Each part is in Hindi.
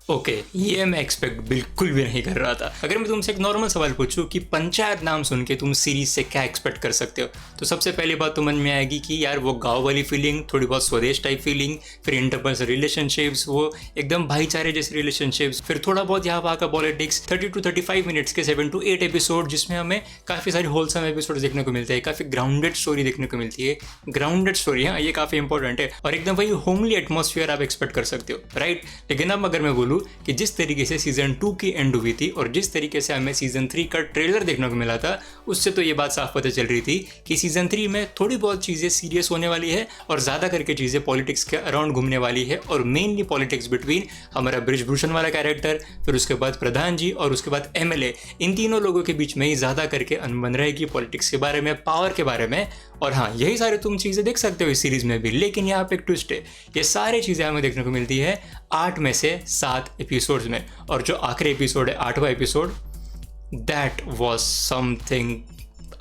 ओके, ये मैं एक्सपेक्ट बिल्कुल भी नहीं कर रहा था। अगर मैं तुमसे एक नॉर्मल सवाल पूछूं कि पंचायत नाम सुन के तुम सीरीज से क्या एक्सपेक्ट कर सकते हो, तो सबसे पहली बात तो मन में आएगी कि यार वो गांव वाली फीलिंग, थोड़ी बहुत स्वदेश टाइप फीलिंग, फिर इंटरपर्सनल रिलेशनशिप्स, वो एकदम भाईचारे जैसे रिलेशनशिप्स, फिर थोड़ा बहुत यहाँ वहाँ का पॉलिटिक्स, 30 to 35 मिनट्स के 7 to 8 एपिसोड जिसमें हमें काफ़ी सारी होलसम एपिसोड देखने को मिलते हैं, काफ़ी ग्राउंडेड स्टोरी देखने को मिलती है। ग्राउंडेड स्टोरी, हाँ, ये काफ़ी इंपॉर्टेंट है, और एकदम वही होमली एटमॉस्फेयर आप एक्सपेक्ट कर सकते हो, राइट। लेकिन अब अगर मैं बोलूँ कि जिस तरीके से सीजन 2 की एंड हुई थी और जिस तरीके से हमें सीजन 3 का ट्रेलर देखने को मिला था, उससे तो ये बात साफ पता चल रही थी कि सीजन 3 में थोड़ी बहुत चीज़ें सीरियस होने वाली है और ज़्यादा करके चीज़ें पॉलिटिक्स के अराउंड घूमने वाली है, और मेनली पॉलिटिक्स बिटवीन हमारा ब्रिजभूषण वाला कैरेक्टर, फिर उसके बाद प्रधान जी और उसके बाद एमएलए, इन तीनों लोगों के बीच में ही ज़्यादा करके अनबन रहेगी पॉलिटिक्स के बारे में, पावर के बारे में। और हाँ, यही सारे तुम चीज़ें देख सकते हो इस सीरीज़ में भी, लेकिन यहाँ पे एक ट्विस्ट है। ये सारी चीज़ें हमें देखने को मिलती है 8 में से 7 एपिसोड्स में, और जो आखिरी एपिसोड है 8वां एपिसोड, दैट वॉज समथिंग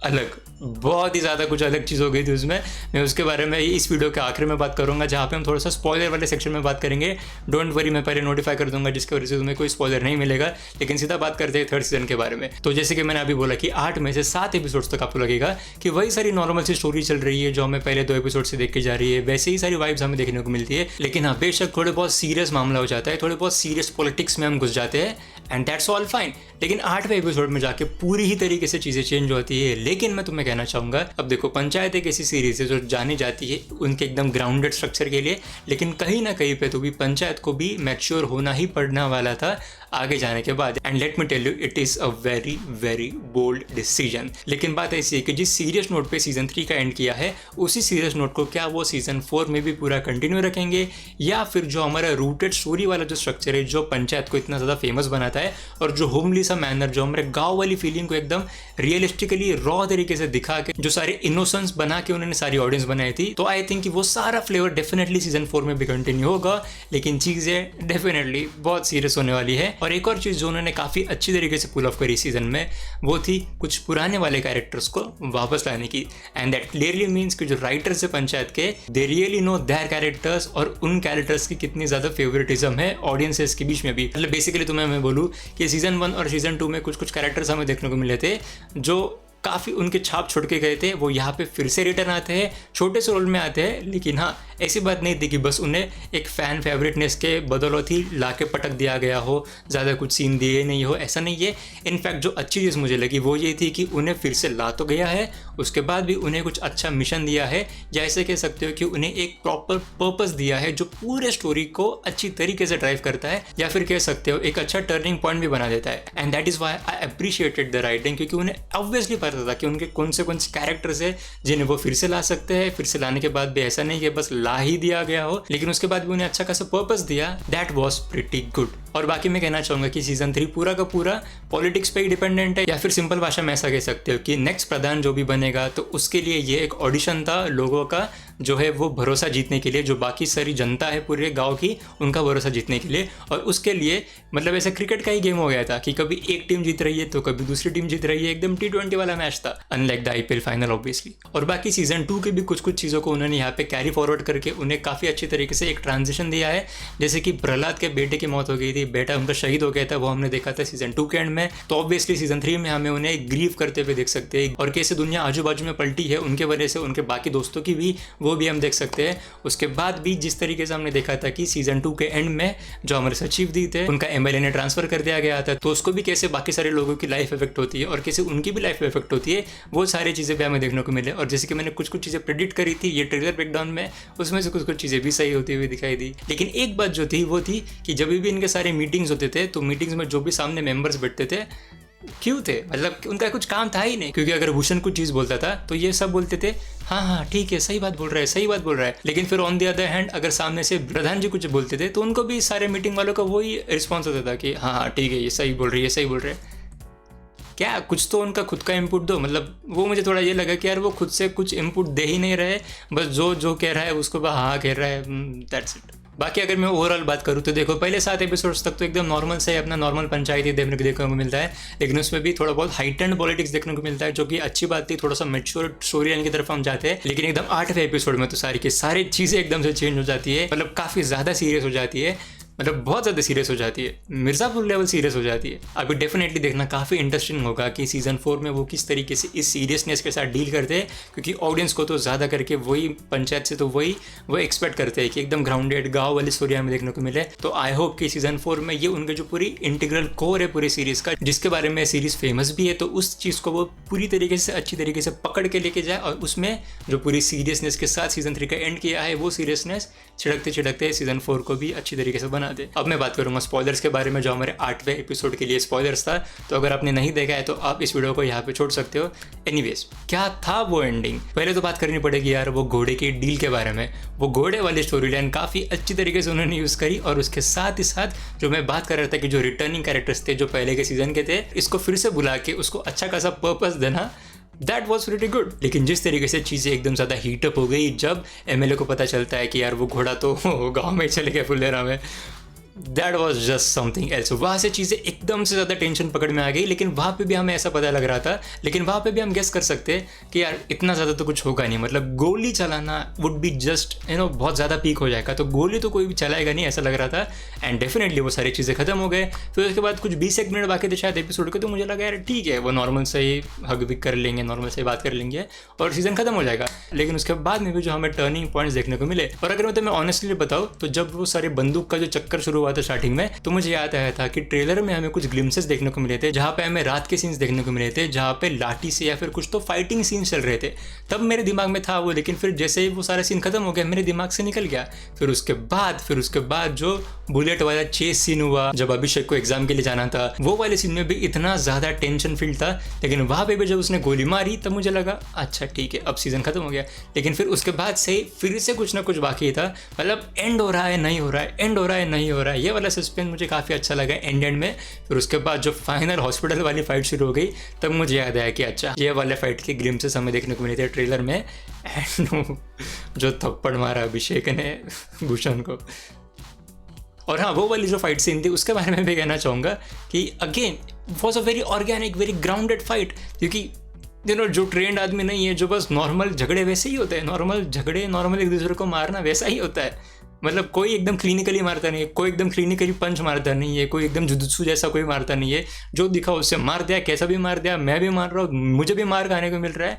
अलग, बहुत ही ज़्यादा कुछ अलग चीज़ हो गई थी उसमें। मैं उसके बारे में इस वीडियो के आखिर में बात करूंगा, जहाँ पे हम थोड़ा सा स्पॉइलर वाले सेक्शन में बात करेंगे। डोंट वरी, मैं पहले नोटिफाई कर दूंगा जिसकी वजह से तुम्हें कोई स्पॉइलर नहीं मिलेगा। लेकिन सीधा बात करते हैं थर्ड सीजन के बारे में। तो जैसे कि मैंने अभी बोला कि 8 में से 7 एपिसोड्स तक आपको लगेगा कि वही सारी नॉर्मल सी स्टोरी चल रही है जो हमें पहले 2 एपिसोड से देख के जा रही है, वैसे ही सारी वाइब्स हमें देखने को मिलती है। लेकिन हाँ, बेशक थोड़े बहुत सीरियस मामला हो जाता है, थोड़े बहुत सीरियस पॉलिटिक्स में हम घुस जाते हैं, एंड दैट्स ऑल फाइन। लेकिन 8वें एपिसोड में जाके पूरी ही तरीके से चीज़ें चेंज होती है। लेकिन मैं तुम्हें कहना चाहूँगा, अब देखो, पंचायत एक ऐसी सीरीज है जो जानी जाती है उनके एकदम ग्राउंडेड स्ट्रक्चर के लिए, लेकिन कहीं ना कहीं पे तो भी पंचायत को भी मैच्योर होना ही पड़ने वाला था आगे जाने के बाद। And let me tell you, it is a very very bold decision. लेकिन बात ऐसी है कि जिस सीरियस नोट पे सीजन 3 का एंड किया है, उसी सीरियस नोट को क्या वो सीजन 4 में भी पूरा कंटिन्यू रखेंगे, या फिर जो हमारा रूटेड स्टोरी वाला जो स्ट्रक्चर है जो पंचायत को इतना ज़्यादा फेमस बनाता है, और जो होमली सा मैनर, जो हमारे गाँव वाली फीलिंग को एकदम रियलिस्टिकली रॉ तरीके से दिखा के, जो सारे इनोसेंस बना के उन्होंने सारी ऑडियंस बनाई थी, तो आई थिंक कि वो सारा फ्लेवर डेफिनेटली सीजन 4 में भी कंटिन्यू होगा। लेकिन चीज़ें डेफिनेटली बहुत सीरियस होने वाली है। और एक और चीज़ जो उन्होंने काफ़ी अच्छी तरीके से पुल ऑफ करी सीजन में, वो थी कुछ पुराने वाले कैरेक्टर्स को वापस लाने की। एंड दैट क्लियरली मीन्स कि जो राइटर्स है पंचायत के, they really know their characters, और उन कैरेक्टर्स की कितनी ज़्यादा फेवरेटिज्म है ऑडियंसेस के बीच में भी। मतलब बेसिकली तुम्हें मैं बोलूँ कि सीजन 1 और सीजन 2 में कुछ कुछ कैरेक्टर्स हमें देखने को मिले थे जो काफ़ी उनके छाप छोड़ के गए थे, वो यहाँ पे फिर से रिटर्न आते हैं, छोटे से रोल में आते हैं। लेकिन हाँ, ऐसी बात नहीं थी कि बस उन्हें एक फ़ैन फेवरेटनेस के बदौलत ही ला के पटक दिया गया हो, ज़्यादा कुछ सीन दिए नहीं हो, ऐसा नहीं है। इनफैक्ट जो अच्छी चीज़ मुझे लगी वो ये थी कि उन्हें फिर से ला तो गया है, उसके बाद भी उन्हें कुछ अच्छा मिशन दिया है, या ऐसे कह सकते हो कि उन्हें एक प्रॉपर पर्पस दिया है जो पूरे स्टोरी को अच्छी तरीके से ड्राइव करता है, या फिर कह सकते हो एक अच्छा टर्निंग पॉइंट भी बना देता है। And that is why I appreciated the writing, क्योंकि उन्हें ऑब्वियसली पता था कि उनके कौन से कैरेक्टर्स है जिन्हें वो फिर से ला सकते हैं। फिर से लाने के बाद भी ऐसा नहीं कि बस ला ही दिया गया हो, लेकिन उसके बाद भी उन्हें अच्छा खासा पर्पस दिया। That was pretty good. और बाकी मैं कहना चाहूँगा कि सीजन 3 पूरा का पूरा पॉलिटिक्स पे ही डिपेंडेंट है, या फिर सिंपल भाषा में ऐसा कह सकते हो कि नेक्स्ट प्रधान जो भी बनेगा, तो उसके लिए ये एक ऑडिशन था लोगों का, जो है वो भरोसा जीतने के लिए, जो बाकी सारी जनता है पूरे गांव की, उनका भरोसा जीतने के लिए। और उसके लिए मतलब ऐसा क्रिकेट का ही गेम हो गया था कि कभी एक टीम जीत रही है तो कभी दूसरी टीम जीत रही है, एकदम T20 वाला मैच था, unlike the IPL final obviously. और बाकी सीजन 2 के भी कुछ कुछ चीज़ों को उन्होंने यहाँ पे कैरी फॉरवर्ड करके उन्हें काफ़ी अच्छी तरीके से एक ट्रांजिशन दिया है। जैसे कि प्रहलाद के बेटे की मौत हो गई थी, बेटा उनका शहीद हो गया था, वो हमने देखा था सीजन 2 के एंड में। तो ऑब्वियसली सीजन 3 में हमें उन्हें ग्रीव करते हुए देख सकते हैं, और कैसे दुनिया आजू बाजू में पलटी है उनके वजह से, उनके बाकी दोस्तों की भी, वो भी हम देख सकते हैं। उसके बाद भी जिस तरीके से हमने देखा था कि सीजन 2 के एंड में जो हमारे सचिव दी थे, उनका MLA ने ट्रांसफर कर दिया गया था, तो उसको भी कैसे बाकी सारे लोगों की लाइफ इफेक्ट होती है और कैसे उनकी भी लाइफ इफेक्ट होती है, वो सारी चीज़ें भी हमें देखने को मिले। और जैसे कि मैंने कुछ कुछ चीज़ें प्रेडिक्ट करी थी ये ट्रेलर ब्रेकडाउन में, उसमें से कुछ कुछ चीज़ें भी सही होती हुई दिखाई दी। लेकिन एक बात जो थी वो थी कि जब भी इनके सारे मीटिंग्स होते थे, तो मीटिंग्स में जो भी सामने मेंबर्स बैठते थे, क्यों थे, मतलब उनका कुछ काम था ही नहीं। क्योंकि अगर भूषण कुछ चीज़ बोलता था तो ये सब बोलते थे हाँ हाँ ठीक है, सही बात बोल रहा है, सही बात बोल रहा है। लेकिन फिर ऑन द अदर हैंड अगर सामने से प्रधान जी कुछ बोलते थे तो उनको भी सारे मीटिंग वालों का वही रिस्पॉन्स होता था कि हाँ हाँ ठीक है, ये सही बोल रही है, सही बोल रहे हैं। क्या कुछ तो उनका खुद का इनपुट दो। मतलब वो मुझे थोड़ा ये लगा कि यार वो खुद से कुछ इनपुट दे ही नहीं रहे, बस जो जो कह रहा है उसको बस हाँ कह रहा है, दैट्स इट। बाकी अगर मैं ओवरऑल बात करूँ तो देखो, पहले 7 एपिसोड्स तक तो एकदम नॉर्मल से अपना नॉर्मल पंचायती देखने को मिलता है, लेकिन उसमें भी थोड़ा बहुत हाइटेंड पॉलिटिक्स देखने को मिलता है, जो कि अच्छी बात थी। थोड़ा सा मैच्योर स्टोरी लाइन की तरफ हम जाते हैं, लेकिन एकदम 8वें एपिसोड में तो सारी की सारी चीज़ें एकदम से चेंज हो जाती है, मतलब काफ़ी ज़्यादा सीरियस हो जाती है। मतलब बहुत ज़्यादा सीरियस हो जाती है, मिर्ज़ापुर लेवल सीरियस हो जाती है। अभी डेफिनेटली देखना काफ़ी इंटरेस्टिंग होगा कि सीज़न 4 में वो किस तरीके से इस सीरियसनेस के साथ डील करते हैं, क्योंकि ऑडियंस को तो ज़्यादा करके वही पंचायत से तो वही वो एक्सपेक्ट करते हैं कि एकदम ग्राउंडेड गाँव वाली स्टोरी हमें देखने को मिले। तो आई होप कि सीज़न 4 में ये उनके जो पूरी इंटीग्रल कोर है पूरी सीरीज़ का, जिसके बारे में सीरीज़ फेमस भी है, तो उस चीज़ को वो पूरी तरीके से अच्छी तरीके से पकड़ के लेके जाए और उसमें जो पूरी सीरियसनेस के साथ सीज़न 3 का एंड किया है वो सीरियसनेस छिड़कते छिड़कते सीज़न 4 को भी अच्छी तरीके से बना दे। अब मैं बात करूंगा स्पॉयलर्स के बारे में, जो हमारे 8वें एपिसोड के लिए स्पॉयलर्स था। तो अगर आपने नहीं देखा है तो आप इस वीडियो को यहाँ पे छोड़ सकते हो। एनीवेज, क्या था वो एंडिंग? पहले तो बात करनी पड़ेगी यार वो घोड़े की डील के बारे में। वो घोड़े वाली स्टोरी लाइन काफ़ी अच्छी तरीके से उन्होंने यूज़ करी, और उसके साथ ही साथ जो मैं बात कर रहा था कि जो रिटर्निंग कैरेक्टर्स थे जो पहले के सीजन के थे, इसको फिर से बुला के उसको अच्छा खासा पर्पस देना, दैट वॉज प्रीटी गुड। लेकिन जिस तरीके से चीज़ें एकदम ज़्यादा हीटअप हो गई जब एमएलए को पता चलता है कि यार वो घोड़ा तो गाँव में चले गया फुलेरा में, that was just something else. वहाँ से चीज़ें एकदम से ज़्यादा टेंशन पकड़ में आ गई, लेकिन वहाँ पे भी हमें ऐसा पता लग रहा था, लेकिन वहाँ पे भी हम गेस कर सकते हैं कि यार इतना ज़्यादा तो कुछ होगा नहीं, मतलब गोली चलाना वुड बी जस्ट बहुत ज़्यादा पीक हो जाएगा, तो गोली तो कोई भी चलाएगा नहीं ऐसा लग रहा था। एंड डेफिनेटली वो सारी चीज़ें खत्म हो गए। फिर उसके बाद कुछ 20 मिनट बाकी थे शायद एपिसोड के, तो मुझे लगा यार ठीक है वो नॉर्मल से ही हग विक कर लेंगे, नॉर्मल से ही बात कर लेंगे और सीज़न खत्म हो जाएगा। लेकिन उसके बाद में भी जो हमें टर्निंग पॉइंट्स देखने को मिले, और अगर मैं ऑनेस्टली बताऊँ तो जब वो सारे बंदूक का जो चक्कर शुरू हुआ था स्टार्टिंग में, तो मुझे याद आया था कि ट्रेलर में हमें कुछ ग्लिम्सेस देखने को मिले थे, जहाँ पे हमें रात के सीन्स देखने को मिले थे, जहाँ पे लाठी से या फिर कुछ तो फाइटिंग सीन्स चल रहे थे। तब मेरे दिमाग में था वो, लेकिन फिर जैसे ही वो सारा सीन खत्म हो गया मेरे दिमाग से निकल गया। फिर उसके बाद जो बुलेट वाला चेस सीन हुआ, जब अभिषेक को एग्जाम के लिए जाना था, वो वाले सीन में भी इतना ज़्यादा टेंशन फील था, लेकिन वहाँ पे भी जब उसने गोली मारी तब मुझे लगा अच्छा ठीक है अब सीज़न खत्म हो गया। लेकिन फिर उसके बाद से फिर से कुछ ना कुछ बाकी था, मतलब एंड हो रहा है नहीं हो रहा है, एंड हो रहा है नहीं हो रहा है, ये वाला सस्पेंस मुझे काफ़ी अच्छा लगा एंड में। फिर उसके बाद जो फाइनल हॉस्पिटल वाली फाइट शुरू हो गई, तब मुझे याद आया कि अच्छा ये वाले फाइट के ग्लिम्सेस हमें देखने को मिले थे ट्रेलर में। एंड जो थप्पड़ मारा अभिषेक ने भूषण को, और हाँ वो वाली जो फाइट सीन थी उसके बारे में भी कहना चाहूँगा कि again was a very organic very grounded fight, क्योंकि जो ट्रेंड आदमी नहीं है, जो बस नॉर्मल झगड़े वैसे ही होते हैं, नॉर्मल झगड़े नॉर्मल एक दूसरे को मारना वैसा ही होता है। मतलब कोई एकदम क्लिनिकली मारता नहीं है, कोई एकदम क्लिनिकली पंच मारता नहीं है, कोई एकदम जुजुत्सु जैसा कोई मारता नहीं है, जो दिखा उससे मार दिया, कैसा भी मार दिया, मैं भी मार रहा हूँ, मुझे भी मार खाने को मिल रहा है।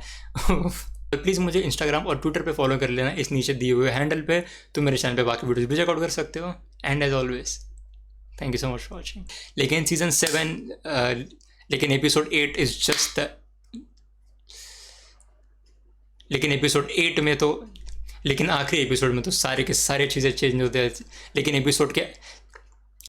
तो प्लीज़ मुझे इंस्टाग्राम और ट्विटर पे फॉलो कर लेना इस नीचे दिए हुए हैंडल पे, तो मेरे चैनल पे बाकी वीडियोस भी चेकआउट कर सकते हो। And as always thank you so much for watching. लेकिन सीजन 7 लेकिन एपिसोड 8 इज़ जस्ट द, लेकिन एपिसोड 8 में तो, लेकिन आखिरी एपिसोड में तो सारे के सारे चीज़ें चेंज होते हैं, लेकिन एपिसोड के